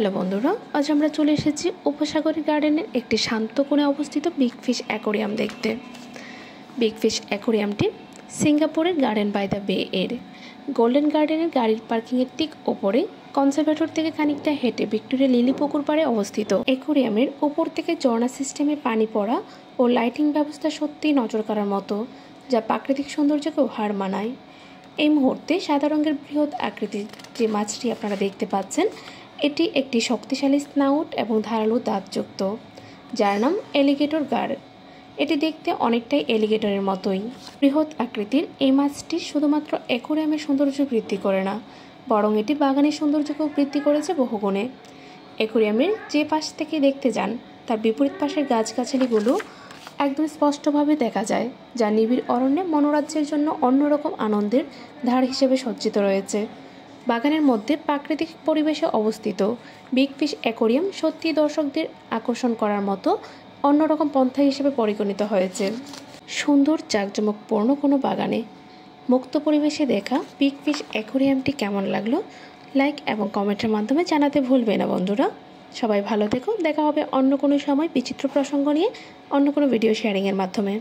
Hello বন্ধুরা, আজ আমরা চলে এসেছি উপসাগরী গার্ডেনের একটি শান্ত কোণে অবস্থিত বিগ ফিশ অ্যাকোরিয়াম দেখতে। বিগ ফিশ অ্যাকোরিয়ামটি সিঙ্গাপুরের গার্ডেন বাই দ্য বে এর গোল্ডেন গার্ডেনের গাড়ির পার্কিংয়ের ঠিক ওপরে কনজারভেটর থেকে খানিকটা হেঁটে ভিক্টোরিয়া লিলি পুকুর পাড়ে অবস্থিত। অ্যাকোরিয়ামের ওপর থেকে ঝর্ণা সিস্টেমে পানি পড়া ও লাইটিং ব্যবস্থা সত্যিই নজর কাড়ার মতো, যা প্রাকৃতিক সৌন্দর্যকে হার মানায়। এই মুহূর্তে সাদা রঙের বৃহৎ আকৃতির যে মাছটি আপনারা দেখতে পাচ্ছেন, এটি একটি শক্তিশালী স্নাউট এবং ধারালো দাঁতযুক্ত, যার নাম এলিগেটর গার। এটি দেখতে অনেকটাই এলিগেটরের মতোই। বৃহৎ আকৃতির এই মাছটি শুধুমাত্র অ্যাকোরিয়ামের সৌন্দর্য বৃদ্ধি করে না, বরং এটি বাগানের সৌন্দর্যকেও বৃদ্ধি করেছে বহুগুণে। অ্যাকোরিয়ামের যে পাশ থেকে দেখতে যান, তার বিপরীত পাশের গাছগাছালিগুলো একদম স্পষ্টভাবে দেখা যায়, যা নিবিড় অরণ্যে মনোরাজ্যের জন্য অন্যরকম আনন্দের ধার হিসেবে সজ্জিত রয়েছে। বাগানের মধ্যে প্রাকৃতিক পরিবেশে অবস্থিত বিগ ফিশ অ্যাকোরিয়াম সত্যি দর্শকদের আকর্ষণ করার মতো অন্যরকম পন্থা হিসেবে পরিগণিত হয়েছে। সুন্দর জাঁকজমকপূর্ণ কোনো বাগানে মুক্ত পরিবেশে দেখা বিগ ফিশ অ্যাকোরিয়ামটি কেমন লাগলো, লাইক এবং কমেন্টের মাধ্যমে জানাতে ভুলবে না বন্ধুরা। সবাই ভালো থেকো, দেখা হবে অন্য কোনো সময় বিচিত্র প্রসঙ্গ নিয়ে অন্য কোনো ভিডিও শেয়ারিংয়ের মাধ্যমে।